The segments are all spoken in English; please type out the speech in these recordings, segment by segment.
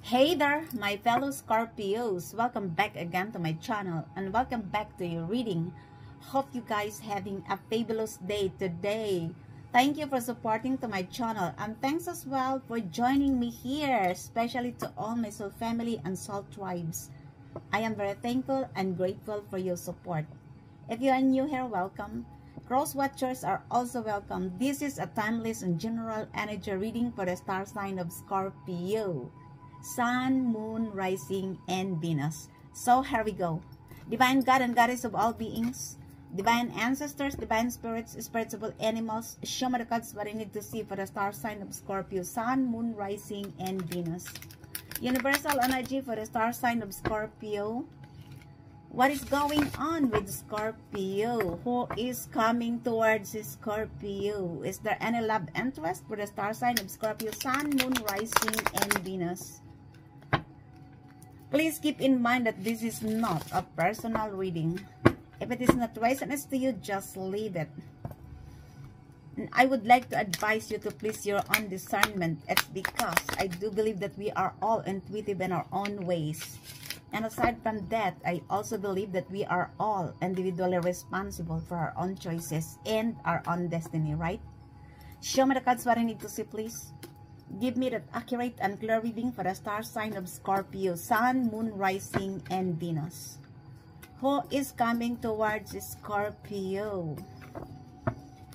Hey there, my fellow Scorpios. Welcome back again to my channel and welcome back to your reading. Hope you guys having a fabulous day today. Thank you for supporting to my channel and thanks as well for joining me here, especially to all my soul family and soul tribes. I am very thankful and grateful for your support. If you are new here, welcome. Cross watchers are also welcome. This is a timeless and general energy reading for the star sign of Scorpio. Sun, Moon, Rising, and Venus. So here we go. Divine God and Goddess of all beings, divine ancestors, divine spirits, spiritual animals, show me the cards what I need to see for the star sign of Scorpio. Sun, Moon, Rising, and Venus. Universal energy for the star sign of Scorpio. What is going on with Scorpio? Who is coming towards Scorpio? Is there any love interest for the star sign of Scorpio? Sun, Moon, Rising, and Venus. Please keep in mind that this is not a personal reading. If it is not resonant to you, just leave it. And I would like to advise you to please your own discernment. It's because I do believe that we are all intuitive in our own ways. And aside from that, I also believe that we are all individually responsible for our own choices and our own destiny, right? Show me the cards what I need to see, please. Give me that accurate and clear reading for the star sign of Scorpio. Sun, Moon, Rising, and Venus. Who is coming towards Scorpio?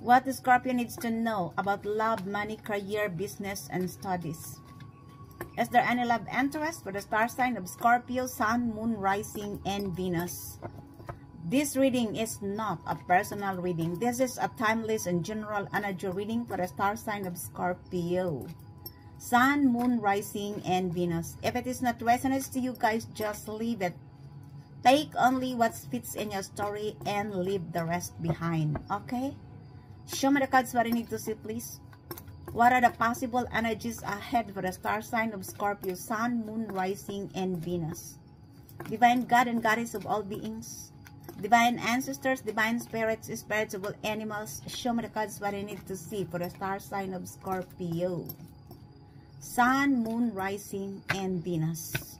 What the Scorpio needs to know about love, money, career, business, and studies. Is there any love interest for the star sign of Scorpio, Sun, Moon, Rising, and Venus? This reading is not a personal reading. This is a timeless and general energy reading for the star sign of Scorpio. Sun, Moon, Rising, and Venus. If it is not resonant to you guys, just leave it. Take only what fits in your story and leave the rest behind. Okay? Show me the cards what I need to see, please. What are the possible energies ahead for the star sign of Scorpio, Sun, Moon, Rising, and Venus? Divine God and Goddess of all beings, divine ancestors, divine spirits, spiritual animals, show me the cards what I need to see for the star sign of Scorpio. Sun, Moon, Rising, and Venus.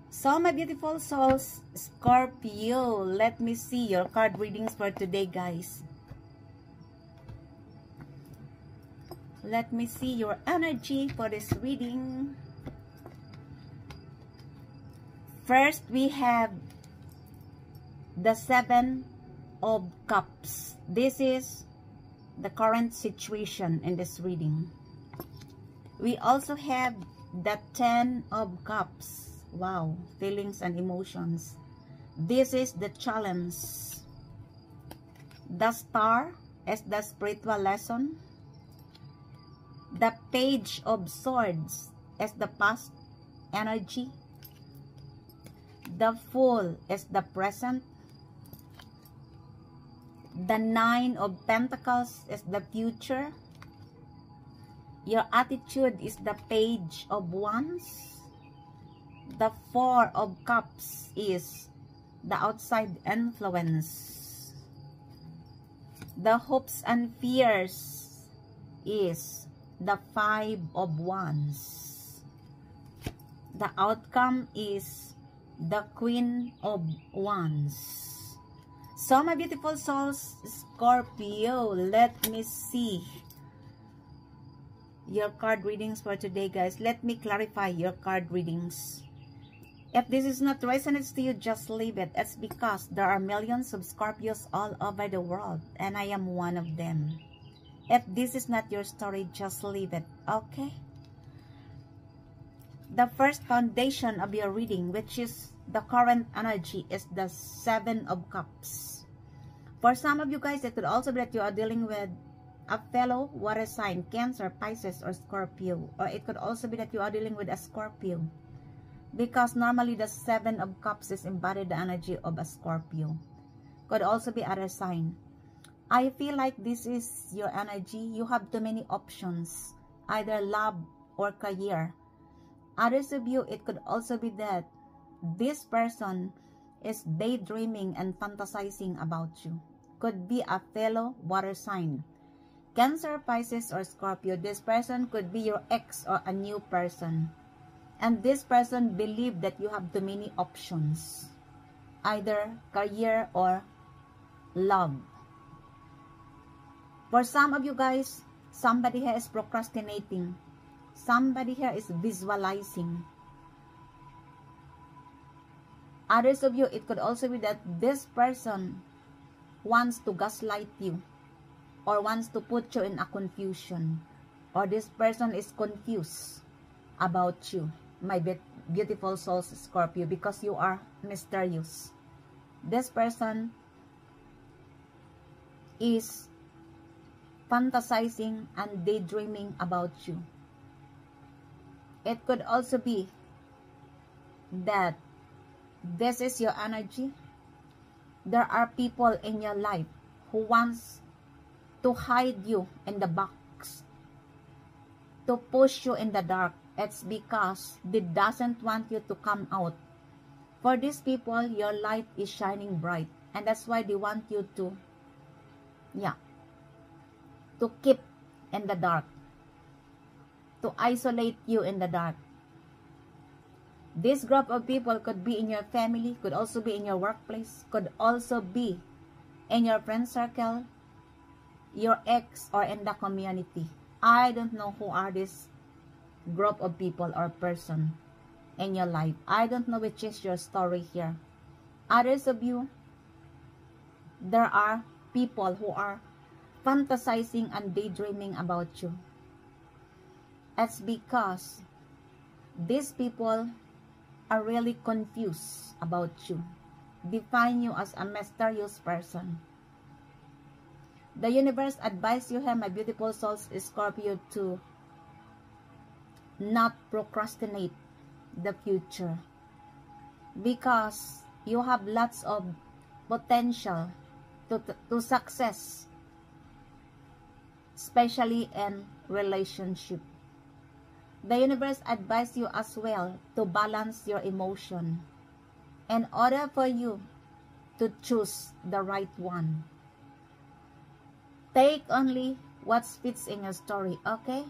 So my beautiful souls, Scorpio, let me see your card readings for today, guys. Let me see your energy for this reading. First, we have the Seven of Cups. This is the current situation in this reading. We also have the Ten of Cups. Wow, feelings and emotions. This is the challenge. The Star is the spiritual lesson. The Page of Swords is the past energy. The Fool is the present. The Nine of Pentacles is the future. Your attitude is the Page of Wands. The Four of Cups is the outside influence. The hopes and fears is the Five of Wands. The outcome is the Queen of Wands. So my beautiful souls, Scorpio, let me see your card readings for today, guys. Let me clarify your card readings. If this is not resonant to you, just leave it. It's because there are millions of Scorpios all over the world, and I am one of them. If this is not your story, just leave it, okay? The first foundation of your reading, which is the current energy, is the Seven of Cups. For some of you guys, it could also be that you are dealing with a fellow water sign, Cancer, Pisces, or Scorpio. Or it could also be that you are dealing with a Scorpio. Because normally the Seven of Cups is embodied the energy of a Scorpio. Could also be other sign. I feel like this is your energy. You have too many options, either love or career. Others of you, it could also be that this person is daydreaming and fantasizing about you. Could be a fellow water sign. Cancer, Pisces, or Scorpio, this person could be your ex or a new person. And this person believe that you have too many options, either career or love. For some of you guys, somebody here is procrastinating. Somebody here is visualizing. Others of you, it could also be that this person wants to gaslight you or wants to put you in a confusion, or this person is confused about you, my beautiful souls, Scorpio, because you are mysterious. This person is fantasizing and daydreaming about you. It could also be that this is your energy. There are people in your life who wants to hide you in the box, to push you in the dark. It's because they doesn't want you to come out. For these people, your light is shining bright, and that's why they want you to, to keep in the dark, to isolate you in the dark. This group of people could be in your family, could also be in your workplace, could also be in your friend circle, your ex, or in the community. I don't know who are this group of people or person in your life. I don't know which is your story here. Others of you, there are people who are fantasizing and daydreaming about you. It's because these people are really confused about you, define you as a mysterious person. The universe advises you here, my beautiful souls, Scorpio, to not procrastinate the future, because you have lots of potential to success, especially in relationship. The universe advises you as well to balance your emotion in order for you to choose the right one. Take only what fits in your story, okay?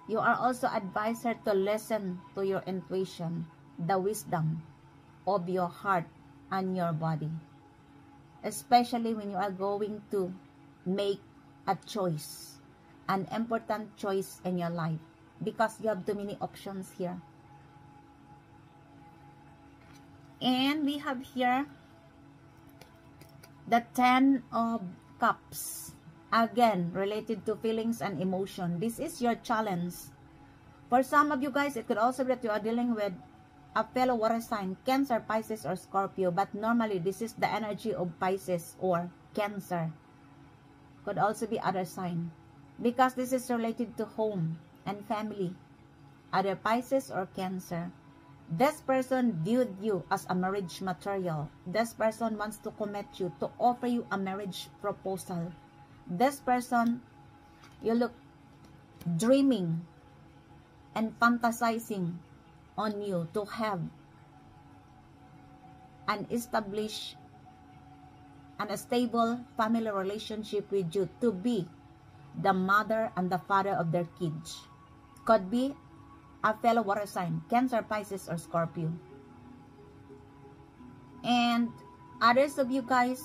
You are also advised to listen to your intuition, the wisdom of your heart and your body, especially when you are going to make a choice, an important choice in your life, because you have too many options here. And we have here the 10 of Cups. Again, related to feelings and emotion. This is your challenge. For some of you guys, it could also be that you are dealing with a fellow water sign, Cancer, Pisces, or Scorpio. But normally, this is the energy of Pisces or Cancer. Could also be other sign, because this is related to home and family. Either Pisces or Cancer. This person viewed you as a marriage material. This person wants to commit you, to offer you a marriage proposal. This person, you look dreaming and fantasizing on you to have an established and a stable family relationship with you, to be the mother and the father of their kids. Could be a fellow water sign, Cancer, Pisces, or Scorpio. And others of you guys,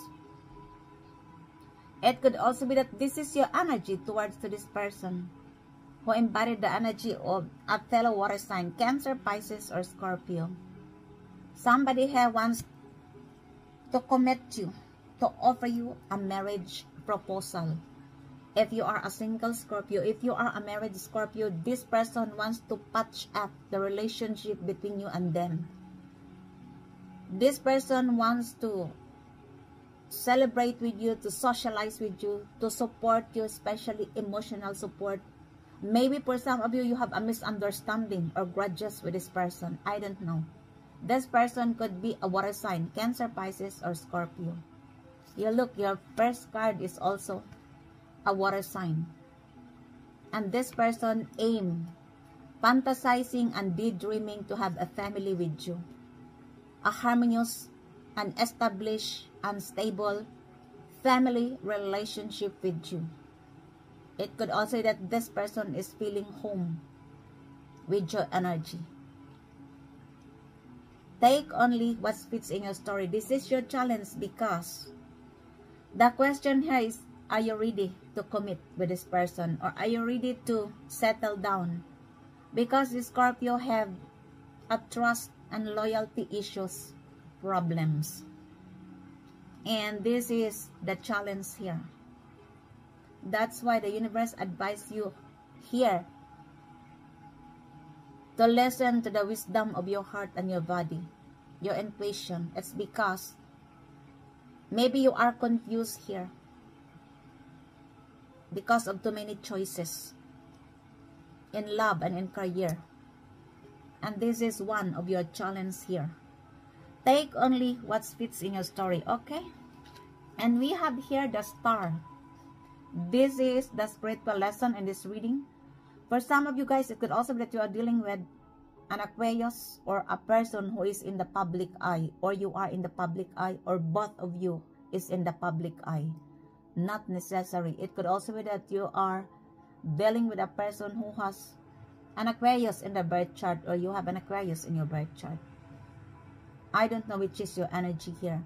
it could also be that this is your energy towards to this person who embodied the energy of a fellow water sign, Cancer, Pisces, or Scorpio. Somebody here wants to commit you, to offer you a marriage proposal. If you are a single Scorpio, if you are a married Scorpio, this person wants to patch up the relationship between you and them. This person wants to celebrate with you, to socialize with you, to support you, especially emotional support. Maybe for some of you, you have a misunderstanding or grudges with this person. I don't know. This person could be a water sign, Cancer, Pisces, or Scorpio. You look, your first card is also a water sign. And this person fantasizing and daydreaming to have a family with you. A harmonious and established and stable family relationship with you. It could also be that this person is feeling home with your energy. Take only what fits in your story. This is your challenge, because the question here is, are you ready to commit with this person? Or are you ready to settle down? Because the Scorpio have a trust and loyalty issues, problems. And this is the challenge here. That's why the universe advises you here to listen to the wisdom of your heart and your body, your intuition. It's because maybe you are confused here because of too many choices in love and in career. And this is one of your challenges here. Take only what fits in your story, okay? And we have here the Star. This is the spiritual lesson in this reading. For some of you guys, it could also be that you are dealing with an Aquarius or a person who is in the public eye, or you are in the public eye, or both of you is in the public eye. Not necessary. It could also be that you are dealing with a person who has an Aquarius in the birth chart, or you have an Aquarius in your birth chart. I don't know which is your energy here.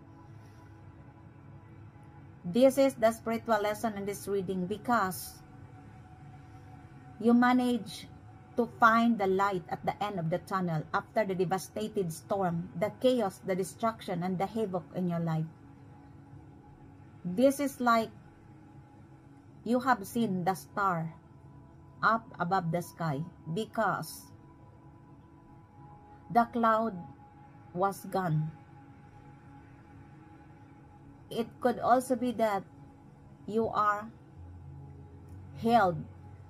This is the spiritual lesson in this reading, because you manage to find the light at the end of the tunnel after the devastated storm, the chaos, the destruction, and the havoc in your life. This is like you have seen the star up above the sky, because the cloud was gone. It could also be that you are healed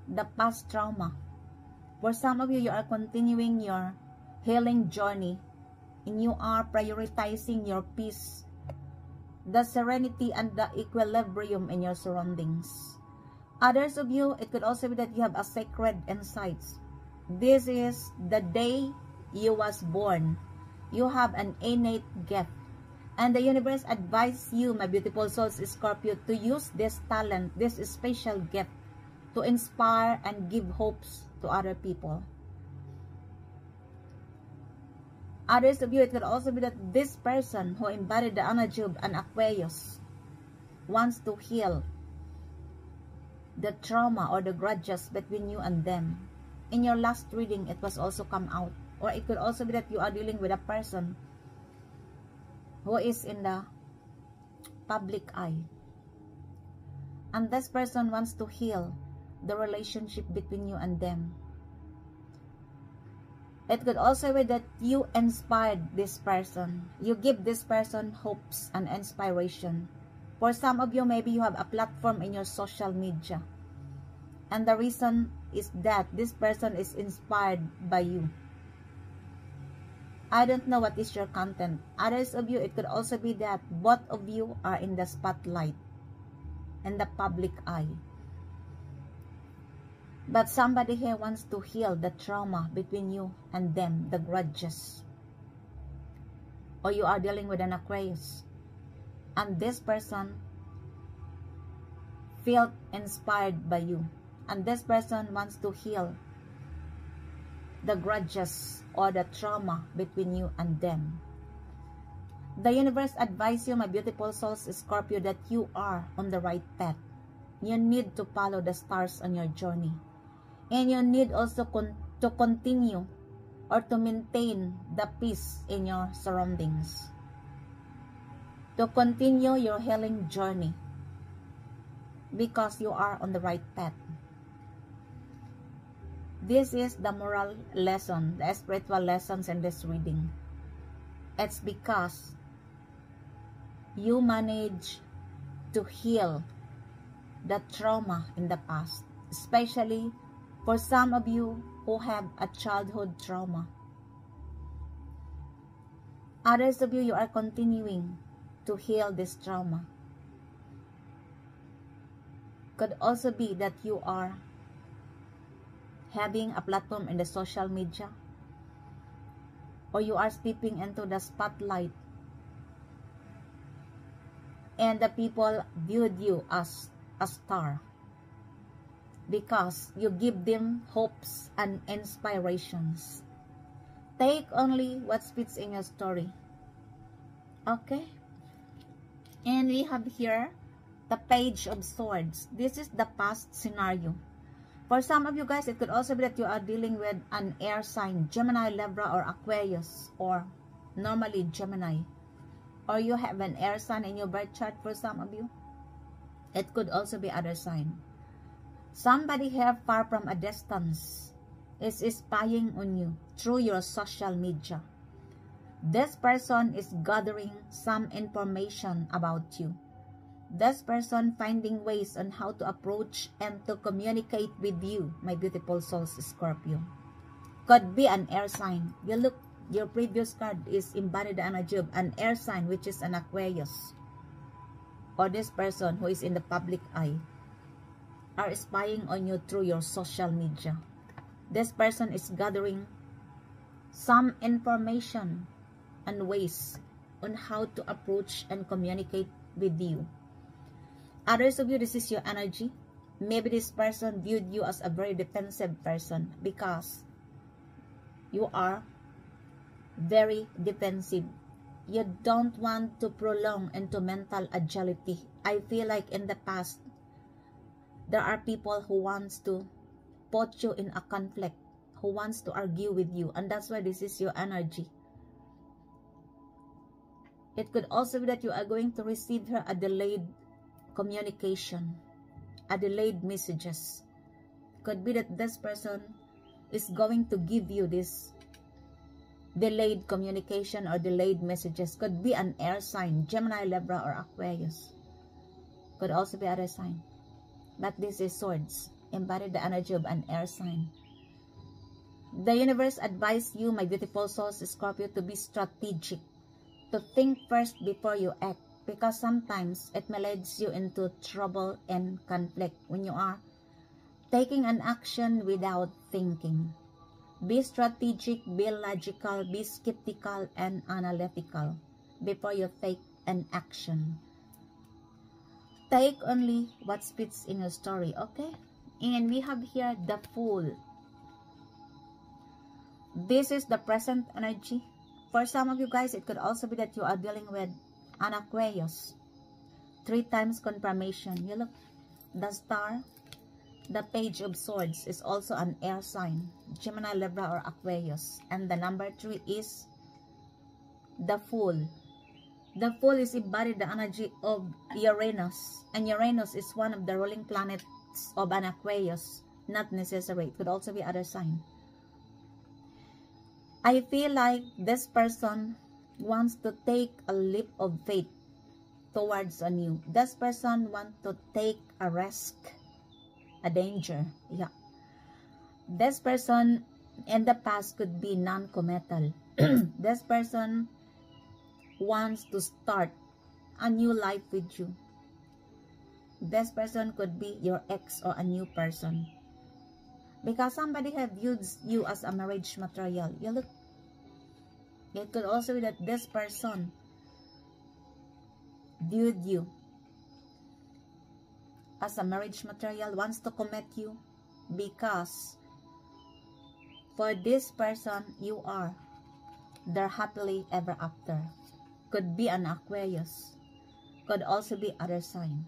the past trauma. For some of you, you are continuing your healing journey, and you are prioritizing your peace, the serenity, and the equilibrium in your surroundings. Others of you, it could also be that you have a sacred insights. This is the day you was born. You have an innate gift. And the universe advises you, my beautiful souls, Scorpio, to use this talent, this special gift, to inspire and give hopes to other people. Others of you, it could also be that this person who embodied the energy of an Aquarius wants to heal the trauma or the grudges between you and them. In your last reading, it was also come out. Or it could also be that you are dealing with a person who is in the public eye, and this person wants to heal the relationship between you and them. It could also be that you inspired this person. You give this person hopes and inspiration. For some of you, maybe you have a platform in your social media, and the reason is that this person is inspired by you. I don't know what is your content. Others of you, it could also be that both of you are in the spotlight, in the public eye. But somebody here wants to heal the trauma between you and them, the grudges. Or you are dealing with an Aquarius, and this person felt inspired by you, and this person wants to heal the grudges or the trauma between you and them. The universe advises you, my beautiful souls, Scorpio, that you are on the right path. You need to follow the stars on your journey. And you need also to continue or to maintain the peace in your surroundings. To continue your healing journey, because you are on the right path. This is the moral lesson, the spiritual lessons in this reading. It's because you manage to heal the trauma in the past, especially for some of you who have a childhood trauma. Others of you, you are continuing to heal this trauma. Could also be that you are having a platform in the social media, or you are stepping into the spotlight, and the people viewed you as a star. because you give them hopes and inspirations. Take only what fits in your story. Okay? And we have here the Page of Swords. This is the past scenario. For some of you guys, it could also be that you are dealing with an air sign, Gemini, Libra, or Aquarius, or normally Gemini. Or you have an air sign in your birth chart for some of you. It could also be other sign. Somebody here far from a distance is spying on you through your social media. This person is gathering some information about you. This person finding ways on how to approach and to communicate with you, my beautiful souls, Scorpio. Could be an air sign. You look, your previous card is embodied the energy of an air sign, which is an Aquarius. Or this person who is in the public eye are spying on you through your social media. This person is gathering some information and ways on how to approach and communicate with you. Others of you, this is your energy. Maybe this person viewed you as a very defensive person because you are very defensive. You don't want to prolong into mental agility. I feel like in the past, there are people who wants to put you in a conflict, who wants to argue with you, and that's why this is your energy. It could also be that you are going to receive here a delayed communication, a delayed messages. Could be that this person is going to give you this delayed communication or delayed messages. Could be an air sign, Gemini, Libra, or Aquarius. Could also be other sign. But this is Swords, embodied the energy of an air sign. The universe advised you, my beautiful souls, Scorpio, to be strategic, to think first before you act, because sometimes it may lead you into trouble and conflict when you are taking an action without thinking. Be strategic, be logical, be skeptical and analytical before you take an action. Take only what fits in your story, okay? And we have here the Fool. This is the present energy. For some of you guys, it could also be that you are dealing with an Aquarius. 3 times confirmation. You look, the Star, the Page of Swords is also an air sign, Gemini, Libra, or Aquarius. And the number 3 is the Fool. The Fool is embodied the energy of Uranus. And Uranus is one of the ruling planets of an Aquarius. Not necessary. It could also be other sign. I feel like this person wants to take a leap of faith towards on you. This person wants to take a risk, a danger. Yeah. This person in the past could be non-committal. This person wants to start a new life with you. This person could be your ex or a new person. Because somebody have viewed you as a marriage material. You look, it could also be that this person viewed you as a marriage material, wants to commit you, because for this person, you are their happily ever after. Could be an Aquarius. Could also be other sign.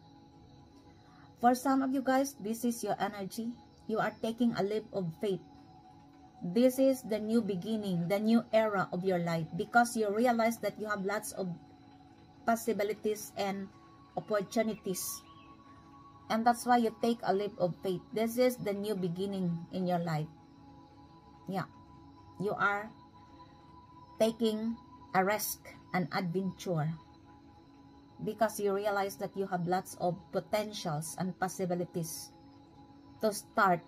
For some of you guys, this is your energy. You are taking a leap of faith. This is the new beginning, the new era of your life, because you realize that you have lots of possibilities and opportunities. And that's why you take a leap of faith. This is the new beginning in your life. Yeah. You are taking a risk, an adventure, because you realize that you have lots of potentials and possibilities to start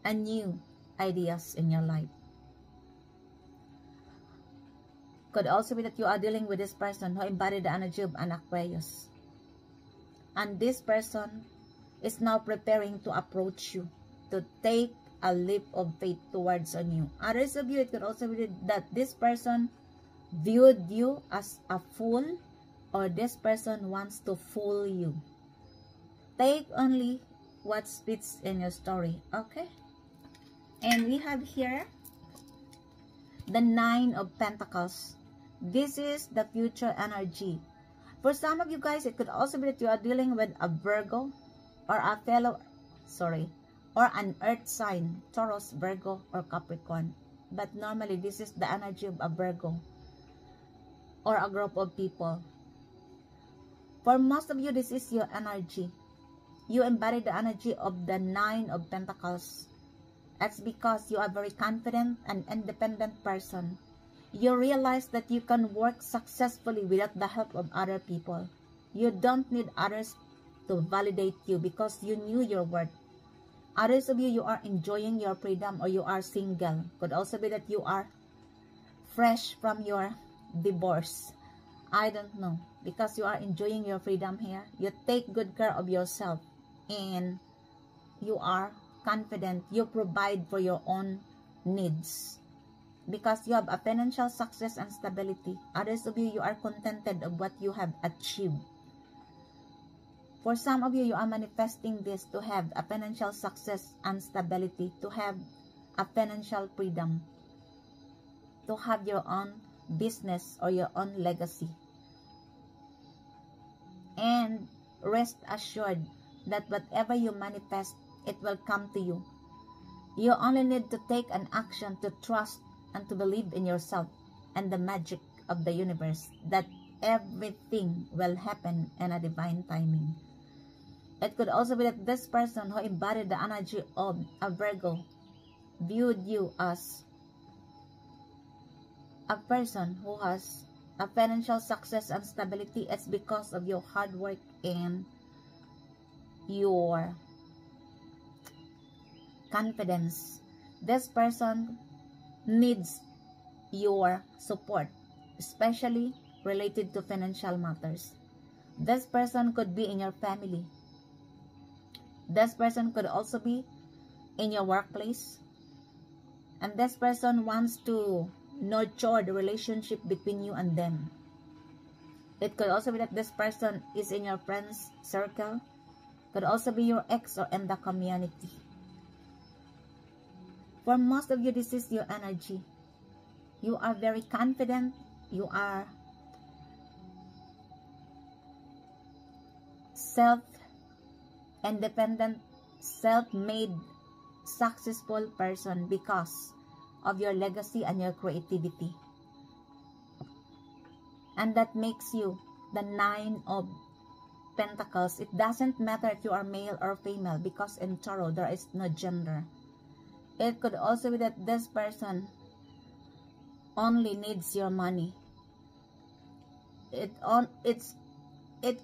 a new ideas in your life. Could also be that you are dealing with this person who embodied the energy of an Aquarius. And this person is now preparing to approach you, to take a leap of faith towards on you. Others of you, it could also be that this person viewed you as a fool, or this person wants to fool you. Take only what fits in your story. Okay, and we have here the Nine of Pentacles. This is the future energy. For some of you guys, it could also be that you are dealing with a Virgo or a or an earth sign, Taurus, Virgo, or Capricorn. But normally, this is the energy of a Virgo or a group of people. For most of you, this is your energy. You embody the energy of the Nine of Pentacles. That's because you are a very confident and independent person. You realize that you can work successfully without the help of other people. You don't need others to validate you because you knew your worth. Others of you, you are enjoying your freedom, or you are single. Could also be that you are fresh from your divorce. I don't know. Because you are enjoying your freedom here. You take good care of yourself. And you are confident. You provide for your own needs. Because you have a financial success and stability. Others of you, you are contented of what you have achieved. For some of you, you are manifesting this to have a financial success and stability, to have a financial freedom, to have your own business or your own legacy. And rest assured that whatever you manifest, it will come to you. You only need to take an action to trust and to believe in yourself and the magic of the universe, that everything will happen in a divine timing. It could also be that this person who embodied the energy of a Virgo viewed you as a person who has a financial success and stability. It's because of your hard work and your confidence. This person needs your support, especially related to financial matters. This person could be in your family. This person could also be in your workplace. And this person wants to nurture the relationship between you and them. It could also be that this person is in your friends circle. Could also be your ex or in the community. For most of you, this is your energy. You are very confident. You are self-independent, self-made, successful person because of your legacy and your creativity. And that makes you the Nine of Pentacles. It doesn't matter if you are male or female, because in Tarot there is no gender. It could also be that this person only needs your money. It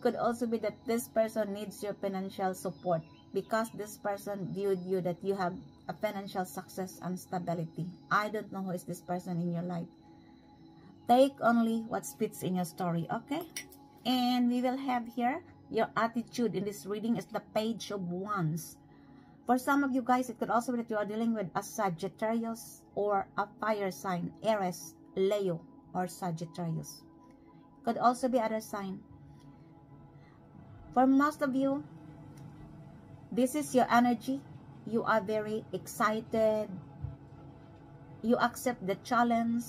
could also be that this person needs your financial support, because this person viewed you that you have a financial success and stability. I don't know who is this person in your life. Take only what fits in your story, okay? And we will have here your attitude in this reading is the Page of Wands. For some of you guys, it could also be that you are dealing with a Sagittarius or a fire sign, Aries, Leo, or Sagittarius. Could also be other sign. For most of you, this is your energy. You are very excited. You accept the challenge.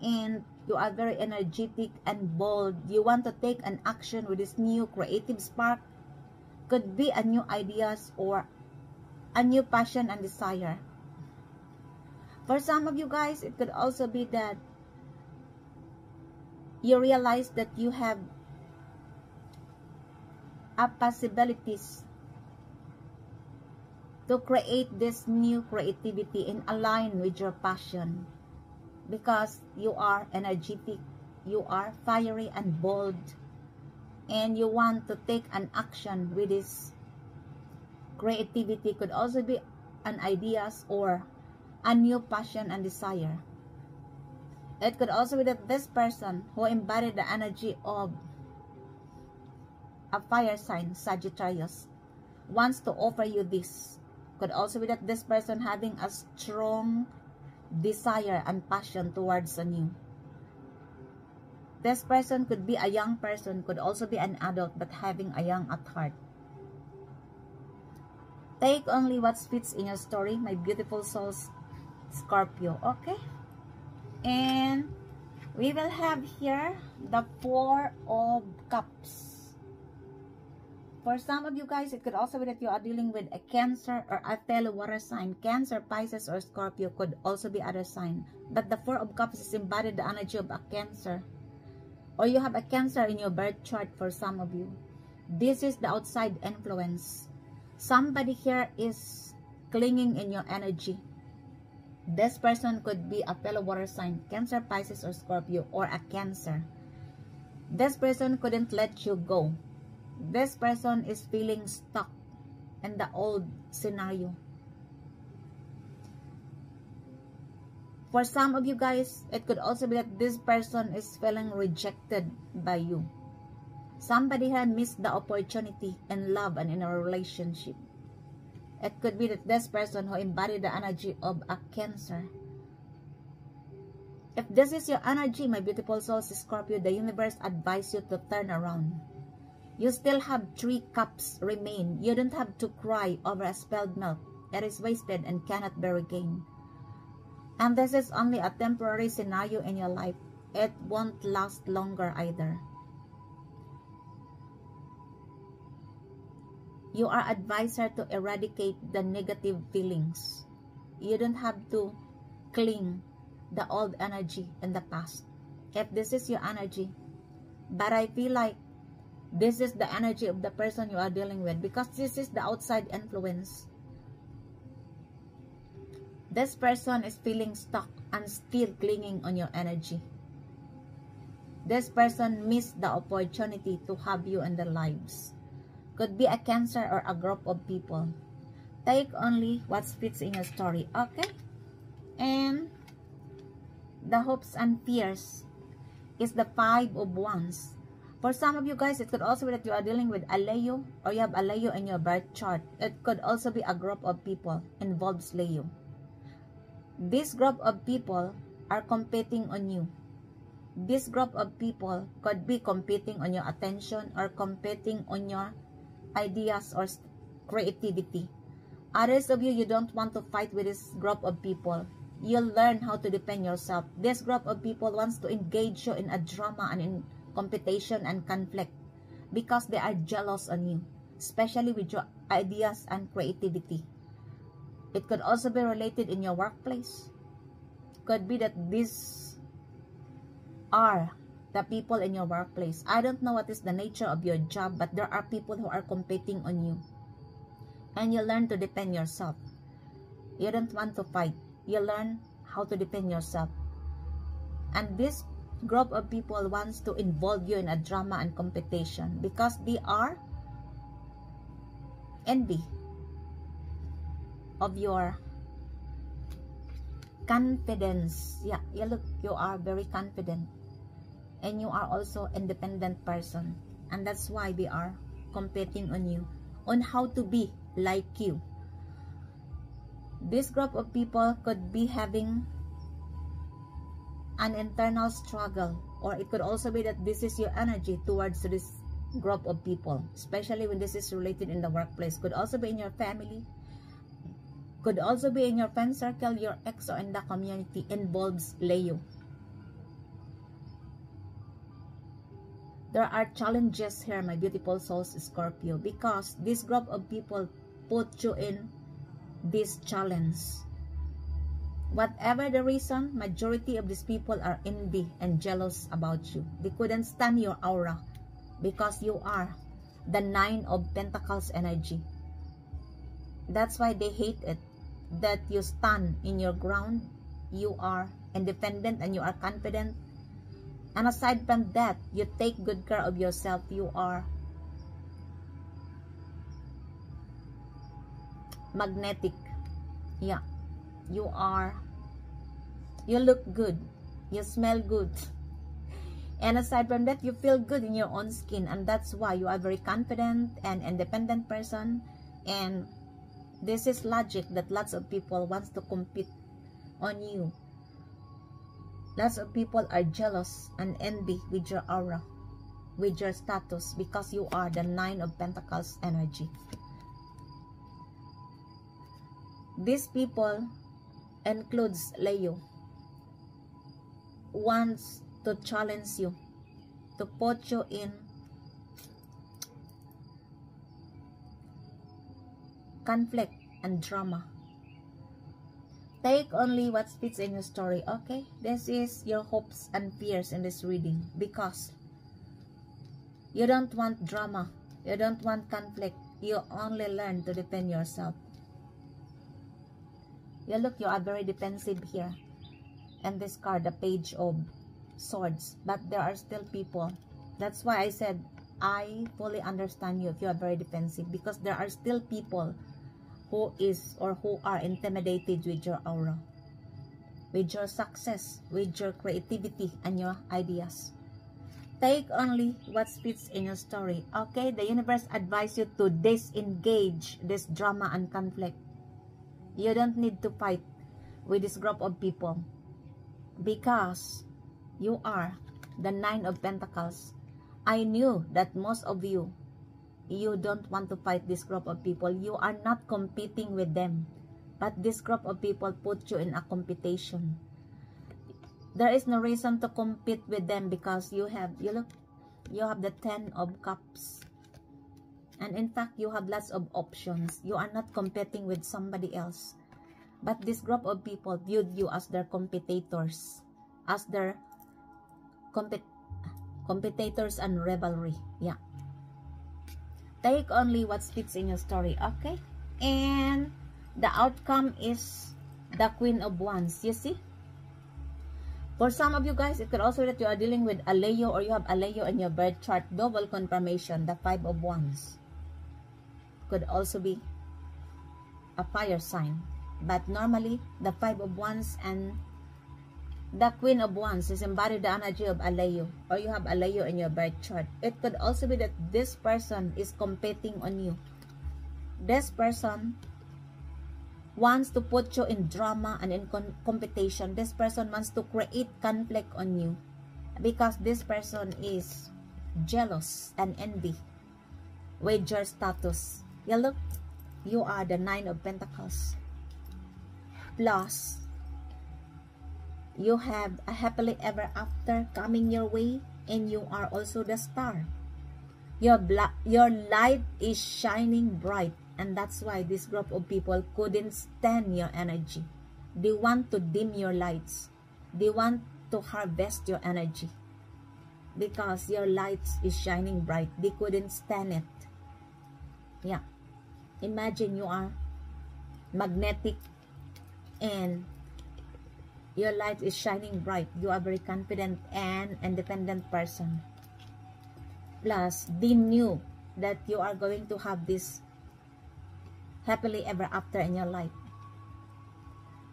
And you are very energetic and bold. You want to take an action with this new creative spark. Could be a new ideas or a new passion and desire. For some of you guys, it could also be that you realize that you have possibilities to create this new creativity and align with your passion, because you are energetic, you are fiery and bold, and you want to take an action with this creativity. Could also be an ideas or a new passion and desire. It could also be that this person who embodied the energy of a fire sign, Sagittarius, wants to offer you this. Could also be that this person having a strong desire and passion towards a new. This person could be a young person, could also be an adult, but having a young at heart. Take only what fits in your story, my beautiful souls, Scorpio. Okay? And we will have here the Four of Cups. For some of you guys, it could also be that you are dealing with a Cancer or a fellow water sign. Cancer, Pisces, or Scorpio could also be other sign. But the Four of Cups is embodied the energy of a Cancer. Or you have a Cancer in your birth chart for some of you. This is the outside influence. Somebody here is clinging in your energy. This person could be a fellow water sign, Cancer, Pisces, or Scorpio, or a Cancer. This person couldn't let you go. This person is feeling stuck in the old scenario. For some of you guys, it could also be that this person is feeling rejected by you. Somebody had missed the opportunity in love and in a relationship. It could be that this person who embodied the energy of a Cancer. If this is your energy, my beautiful souls, Scorpio, the universe advises you to turn around. You still have 3 cups remain. You don't have to cry over a spilled milk. It is wasted and cannot be regained. And this is only a temporary scenario in your life. It won't last longer either. You are advised to eradicate the negative feelings. You don't have to cling the old energy in the past. If this is your energy, but I feel like this is the energy of the person you are dealing with, because this is the outside influence. This person is feeling stuck and still clinging on your energy. This person missed the opportunity to have you in their lives. Could be a Cancer or a group of people. Take only what fits in your story. Okay? And the hopes and fears is the Five of Wands. For some of you guys, it could also be that you are dealing with a Leo, or you have a Leo in your birth chart. It could also be a group of people involves Leo. This group of people are competing on you. This group of people could be competing on your attention or competing on your ideas or creativity. Others of you, you don't want to fight with this group of people. You'll learn how to defend yourself. This group of people wants to engage you in a drama and in competition and conflict because they are jealous on you, especially with your ideas and creativity. It could also be related in your workplace. Could be that these are the people in your workplace. I don't know what is the nature of your job, but there are people who are competing on you. And you learn to defend yourself. You don't want to fight. You learn how to defend yourself. And this group of people wants to involve you in a drama and competition because they are envy of your confidence. Yeah, you are very confident and you are also independent person, and that's why they are competing on you on how to be like you. This group of people could be having an internal struggle, or it could also be that this is your energy towards this group of people, especially when this is related in the workplace. Could also be in your family, could also be in your friend circle, your ex, or in the community involves Leo. There are challenges here, my beautiful souls, Scorpio, because this group of people put you in this challenge. Whatever the reason, majority of these people are envy and jealous about you. They couldn't stand your aura because you are the Nine of Pentacles energy. That's why they hate it, that you stand in your ground, you are independent and you are confident. And aside from that, you take good care of yourself. You are magnetic. Yeah. You look good. You smell good. And aside from that, you feel good in your own skin. And that's why you are very confident and independent person. And this is logic that lots of people wants to compete on you. Lots of people are jealous and envy with your aura, with your status, because you are the Nine of Pentacles energy. These people includes Leo, wants to challenge you, to put you in conflict and drama. Take only what fits in your story, okay? This is your hopes and fears in this reading, because you don't want drama, you don't want conflict, you only learn to defend yourself. You look, you are very defensive here. And this card, the Page of Swords, but there are still people. That's why I said I fully understand you if you are very defensive, because there are still people who is or who are intimidated with your aura, with your success, with your creativity and your ideas. Take only what fits in your story, okay? The universe advises you to disengage this drama and conflict. You don't need to fight with this group of people, because you are the Nine of Pentacles. I knew that most of you don't want to fight this group of people. You are not competing with them, but this group of people put you in a competition. There is no reason to compete with them, because you have the Ten of Cups, and in fact you have lots of options. You are not competing with somebody else, but this group of people viewed you as their competitors, as their competitors and rivalry. Yeah. Take only what fits in your story, okay? And the outcome is the Queen of Wands. You see? For some of you guys, it could also be that you are dealing with a Leo, or you have a Leo in your birth chart. Double confirmation, the Five of Wands. Could also be a fire sign. But normally, the Five of Wands and the Queen of Wands is embodied the energy of a Leo, or you have a Leo in your birth chart. It could also be that this person is competing on you. This person wants to put you in drama and in competition. This person wants to create conflict on you, because this person is jealous and envy with your status. You look, you are the Nine of Pentacles. Plus, you have a happily ever after coming your way, and you are also the star. Your light is shining bright, and that's why this group of people couldn't stand your energy. They want to dim your lights. They want to harvest your energy, because your light is shining bright. They couldn't stand it. Yeah. Imagine you are magnetic and your light is shining bright. You are very confident and independent person. Plus, they knew that you are going to have this happily ever after in your life.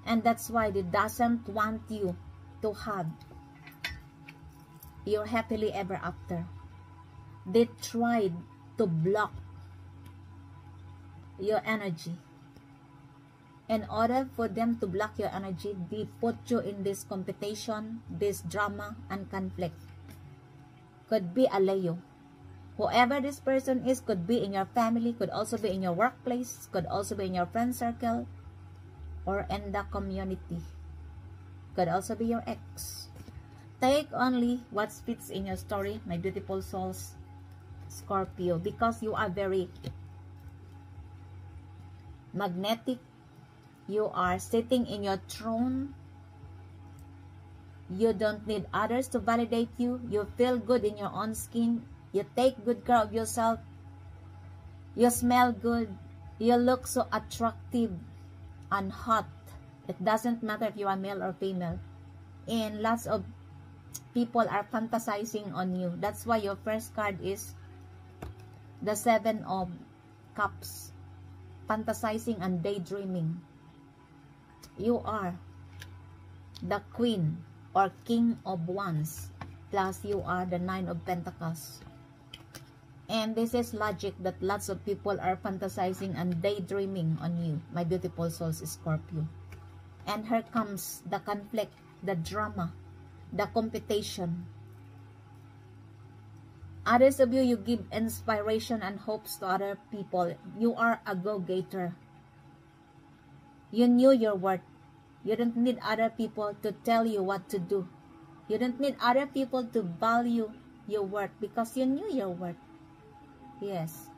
And that's why they doesn't want you to have your happily ever after. They tried to block your energy. In order for them to block your energy, they put you in this competition, this drama and conflict. Could be a Leo. Whoever this person is, could be in your family, could also be in your workplace, could also be in your friend circle, or in the community. Could also be your ex. Take only what fits in your story, my beautiful souls, Scorpio, because you are very magnetic. You are sitting in your throne. You don't need others to validate you. You feel good in your own skin. You take good care of yourself. You smell good. You look so attractive and hot. It doesn't matter if you are male or female. And lots of people are fantasizing on you. That's why your first card is the Seven of Cups. Fantasizing and daydreaming. You are the Queen or King of Wands. Plus, you are the Nine of Pentacles. And this is logic that lots of people are fantasizing and daydreaming on you, my beautiful souls, Scorpio. And here comes the conflict, the drama, the competition. Others of you, you give inspiration and hopes to other people. You are a go-getter. You knew your worth. You don't need other people to tell you what to do. You don't need other people to value your worth because you knew your worth. Yes.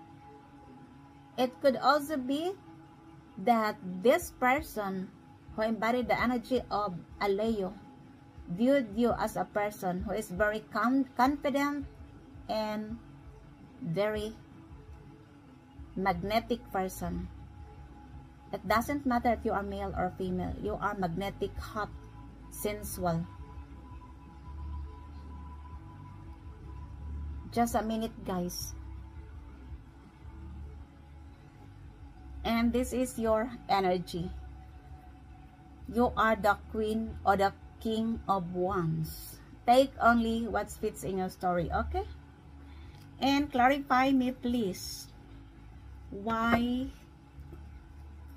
It could also be that this person who embodied the energy of a Leo viewed you as a person who is very confident and very magnetic person. It doesn't matter if you are male or female. You are magnetic, hot, sensual. Just a minute, guys. And this is your energy. You are the queen or the king of wands. Take only what fits in your story, okay? And clarify me, please. Why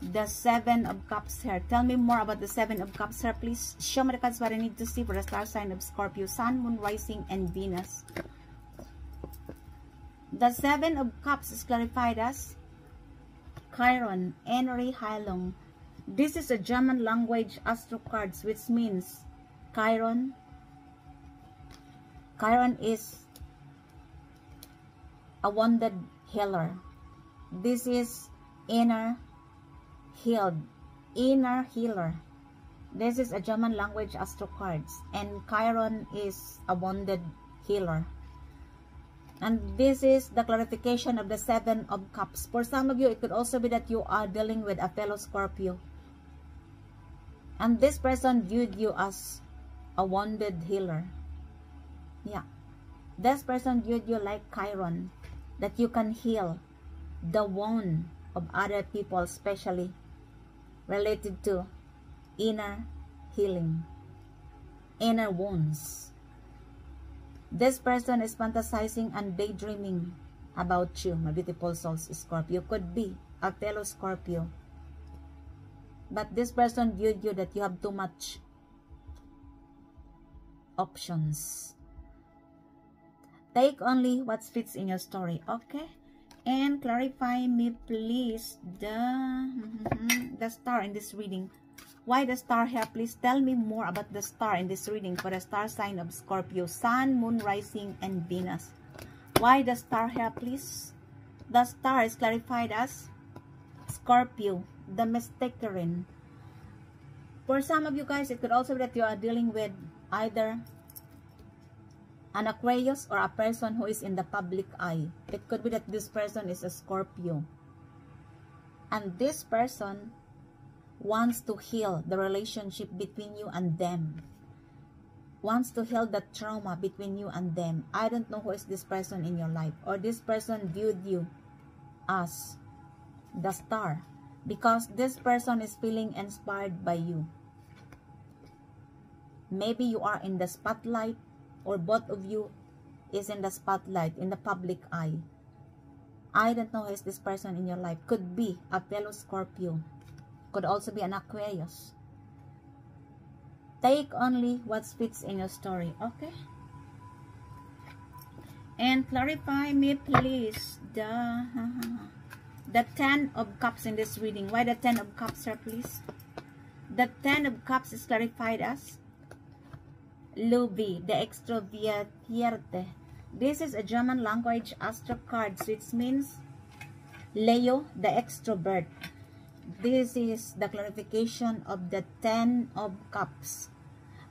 the 7 of Cups here? Tell me more about the 7 of Cups here, please. Show me the cards what I need to see for the star sign of Scorpio, Sun, Moon, Rising, and Venus. The 7 of Cups is clarified as Chiron, Enri Halong. This is a German language astro cards, which means Chiron is a wounded healer. This is inner healed, inner healer. This is a German language astro cards, and Chiron is a wounded healer. And this is the clarification of the 7 of Cups. For some of you, it could also be that you are dealing with a fellow Scorpio. And this person viewed you as a wounded healer. Yeah. This person viewed you like Chiron, that you can heal the wound of other people, especially related to inner healing, inner wounds. This person is fantasizing and daydreaming about you, my beautiful souls, Scorpio. Could be a fellow Scorpio. But this person viewed you that you have too much options. Take only what fits in your story, okay? And clarify me, please, the star in this reading. Why the star here? Please tell me more about the star in this reading for the star sign of Scorpio, Sun, Moon, Rising, and Venus. Why the star here, please? The star is clarified as Scorpio, the mystery. For some of you guys, it could also be that you are dealing with either an Aquarius or a person who is in the public eye. It could be that this person is a Scorpio. And this person wants to heal the relationship between you and them. Wants to heal the trauma between you and them. I don't know who is this person in your life. Or this person viewed you as the star. Because this person is feeling inspired by you. Maybe you are in the spotlight, or both of you is in the spotlight, in the public eye. I don't know who is this person in your life. Could be a fellow Scorpio. Could also be an Aquarius. Take only what fits in your story, okay? And clarify me, please, the 10 of Cups in this reading. Why the 10 of Cups, sir, please? The 10 of Cups is clarified as Lubi, the extrovertierte. This is a German language astro cards, which means Leo, the extrovert. This is the clarification of the 10 of Cups.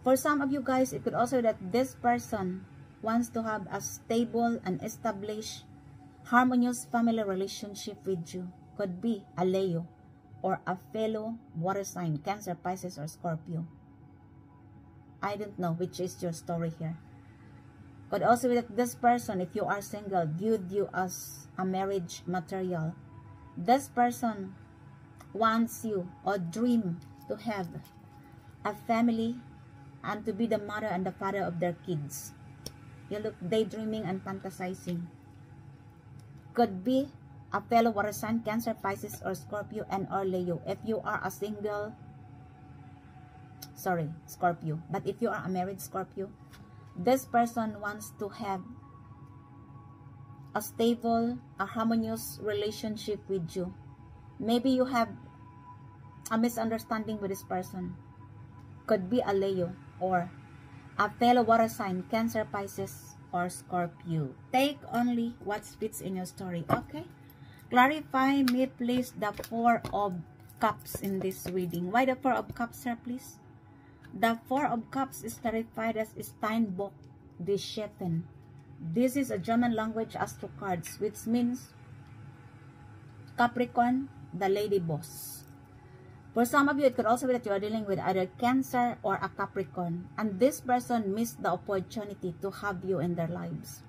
For some of you guys, it could also be that this person wants to have a stable and established harmonious family relationship with you. Could be a Leo or a fellow water sign, Cancer, Pisces, or Scorpio. I don't know which is your story here. Could also be that this person, if you are single, viewed you as a marriage material. This person wants you or dream to have a family and to be the mother and the father of their kids. You look daydreaming and fantasizing. Could be a fellow water sign, Cancer, Pisces, or Scorpio, and or Leo. If you are a single, Scorpio. But if you are a married Scorpio, this person wants to have a stable, a harmonious relationship with you. Maybe you have a misunderstanding with this person. Could be a Leo or a fellow water sign, Cancer, Pisces, or Scorpio. Take only what fits in your story, okay? Clarify me, please, the Four of Cups in this reading. Why the Four of Cups, sir, please? The Four of Cups is clarified as Steinbock die Schatten. This is a German language astro cards, which means Capricorn, the lady boss. For some of you, it could also be that you are dealing with either Cancer or a Capricorn, and this person missed the opportunity to have you in their lives.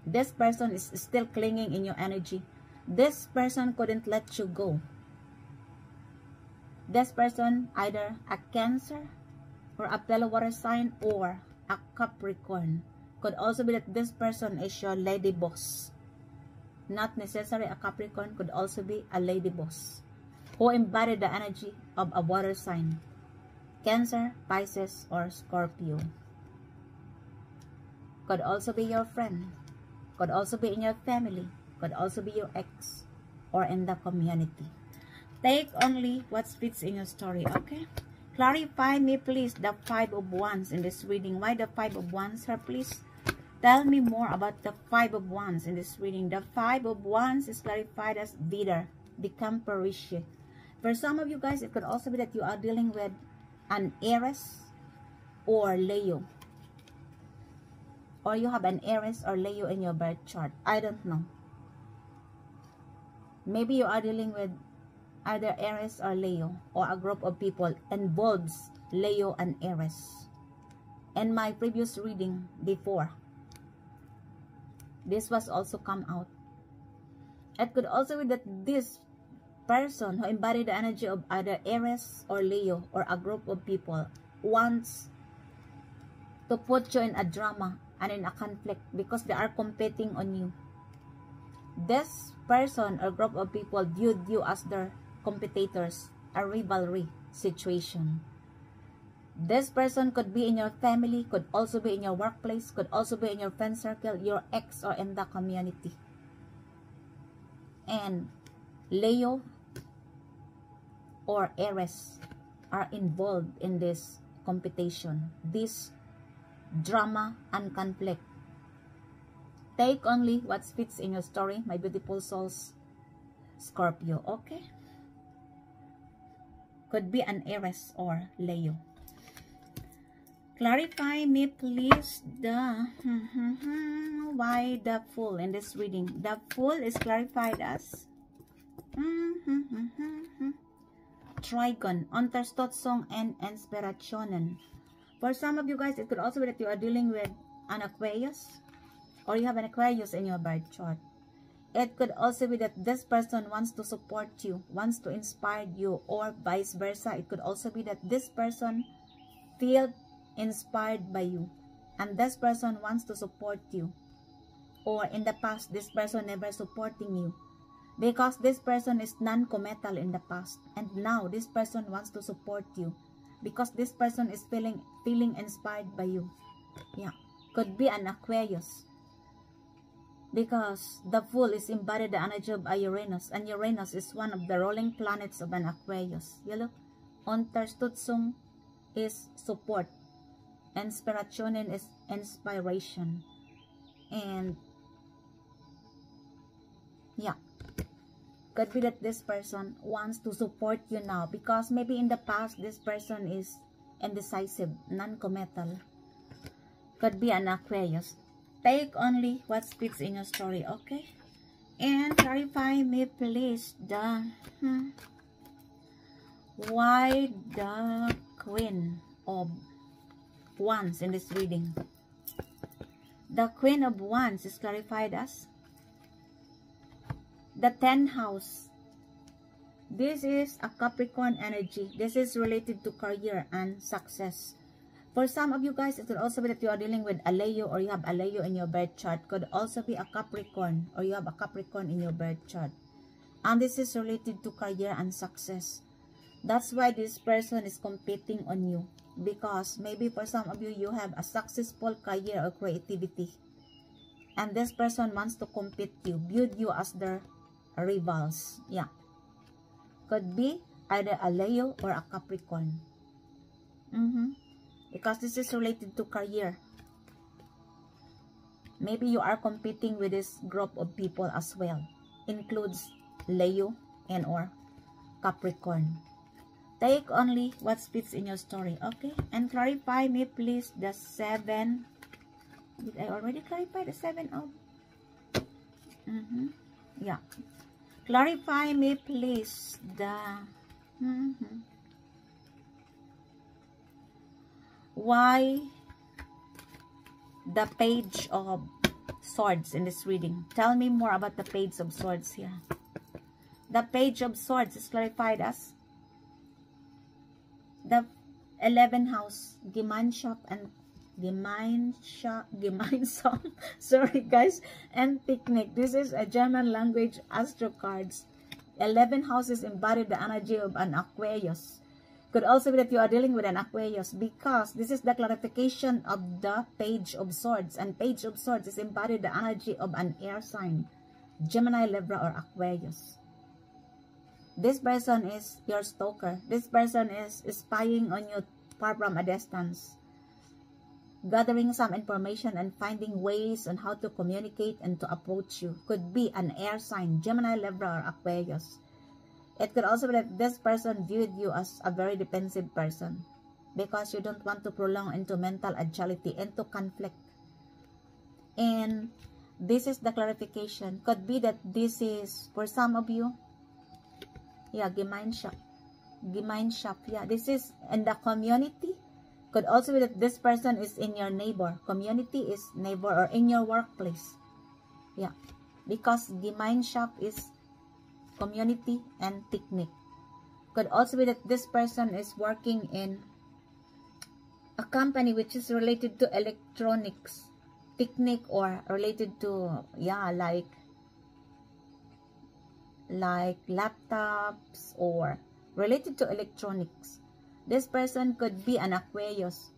This person is still clinging in your energy. This person couldn't let you go. This person, either a Cancer or a fellow water sign or a Capricorn. Could also be that this person is your lady boss. Not necessarily a Capricorn, could also be a lady boss who embodied the energy of a water sign, Cancer, Pisces, or Scorpio. Could also be your friend, could also be in your family, could also be your ex, or in the community. Take only what fits in your story, okay? Clarify me, please, the Five of Wands in this reading. Why the Five of Wands, sir, please? Tell me more about the Five of Wands in this reading. The Five of Wands is clarified as Vidar, the Camperiche. For some of you guys, it could also be that you are dealing with an Aries or Leo. Or you have an Aries or Leo in your birth chart. I don't know. Maybe you are dealing with either Aries or Leo, or a group of people involves Leo and Aries. In my previous reading before, this was also come out. It could also be that this person who embodied the energy of either Aries or Leo or a group of people wants to put you in a drama and in a conflict because they are competing on you. This person or group of people viewed you as their competitors, a rivalry situation. This person could be in your family, could also be in your workplace, could also be in your friend circle, your ex, or in the community. And Leo or Aries are involved in this competition, this drama and conflict. Take only what fits in your story, my beautiful souls, Scorpio, okay? Could be an Aries or Leo. Clarify me, please, the why the Fool in this reading. The Fool is clarified as Trigon, Unterstützung and Inspirationen. For some of you guys, it could also be that you are dealing with an Aquarius, or you have an Aquarius in your birth chart. It could also be that this person wants to support you, wants to inspire you, or vice versa. It could also be that this person feels inspired by you, and this person wants to support you. Or in the past, this person never supporting you, because this person is non-committal in the past, and now this person wants to support you because this person is feeling inspired by you. Yeah, could be an Aquarius, because the Fool is embodied the energy of Uranus, and Uranus is one of the ruling planets of an Aquarius. You look, Unterstützung is support, Inspirationen is inspiration, and yeah, could be that this person wants to support you now, because maybe in the past this person is indecisive, non-committal. Could be an Aquarius. Take only what fits in your story, okay? And clarify me, please, the why the Queen of Wands in this reading. The Queen of Wands is clarified as the 10th house. This is a Capricorn energy. This is related to career and success. For some of you guys, it could also be that you are dealing with a Leo, or you have a Leo in your birth chart. Could also be a Capricorn, or you have a Capricorn in your birth chart. And this is related to career and success. That's why this person is competing on you, because maybe for some of you, you have a successful career or creativity, and this person wants to compete you, viewed you as their rivals. Yeah, could be either a Leo or a Capricorn. Because this is related to career. Maybe you are competing with this group of people as well. Includes Leo and or Capricorn. Take only what fits in your story, okay? And clarify me please the 7. Did I already clarify the 7 of? Yeah. Clarify me please the why the Page of Swords in this reading. Tell me more about the Page of Swords here. The Page of Swords is clarified as the 11th house, Gemeinschaft and Gemeinsam. Sorry guys, and Technik. This is a German language astro cards. 11 houses embody the energy of an Aquarius. Could also be that you are dealing with an Aquarius, because this is the clarification of the Page of Swords, and Page of Swords is embodied the energy of an air sign, Gemini, Libra, or Aquarius. This person is your stalker. This person is spying on you far from a distance, gathering some information and finding ways on how to communicate and to approach you. Could be an air sign, Gemini, Libra, or Aquarius. It could also be that this person viewed you as a very defensive person, because you don't want to prolong into mental agility, into conflict. And this is the clarification. Could be that this is, for some of you, yeah, Gemeinschaft, yeah, this is in the community. Could also be that this person is in your neighbor. Community is neighbor, or in your workplace. Yeah, because Gemeinschaft is community and Technik. Could also be that this person is working in a company which is related to electronics, Technik, or related to, yeah, like laptops, or related to electronics. This person could be an Aquarius,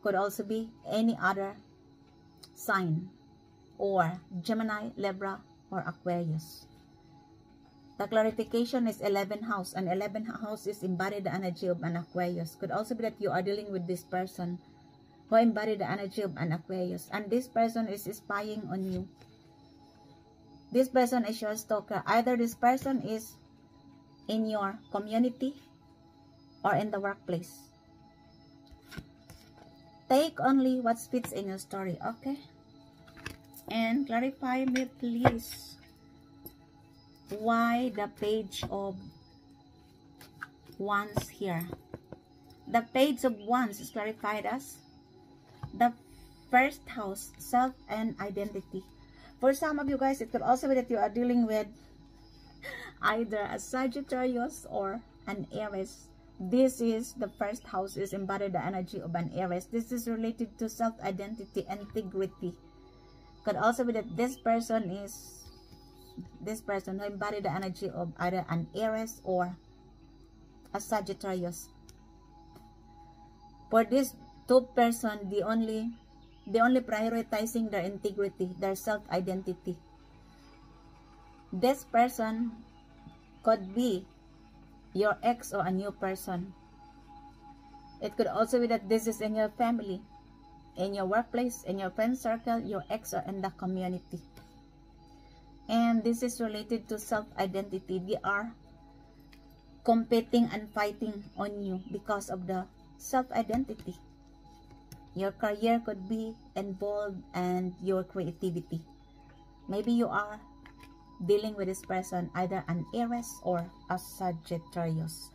could also be any other sign, or Gemini, Libra, or Aquarius. The clarification is 11th house, and 11th house is embodied the energy of an Aquarius. Could also be that you are dealing with this person who embodied the energy of an Aquarius, and this person is spying on you. This person is your stalker. Either this person is in your community or in the workplace. Take only what fits in your story, okay? And clarify me please why the Page of Wands here. The Page of Wands is clarified as the 1st house, self and identity. For some of you guys, it could also be that you are dealing with either a Sagittarius or an Aries. This is the 1st house, is embodied the energy of an Aries. This is related to self-identity, integrity. Could also be that this person who embodied the energy of either an Aries or a Sagittarius. For this two person, the only prioritizing their integrity, their self-identity. This person could be your ex or a new person. It could also be that this is in your family, in your workplace, in your friend circle, your ex, or in the community. And this is related to self-identity. They are competing and fighting on you because of the self-identity. Your career could be involved, and your creativity. Maybe you are dealing with this person, either an Aries or a Sagittarius.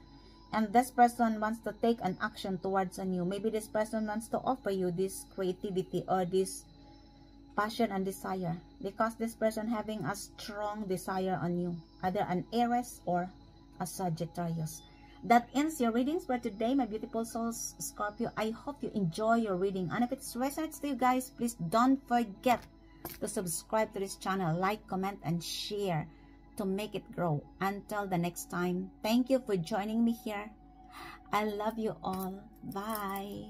And this person wants to take an action towards you. Maybe this person wants to offer you this creativity or this passion and desire, because this person having a strong desire on you, either an Aries or a Sagittarius. That ends your readings for today, my beautiful souls, Scorpio. I hope you enjoy your reading, and if it resonates to you guys, please don't forget to subscribe to this channel, like, comment, and share to make it grow. Until the next time, thank you for joining me here. I love you all. Bye.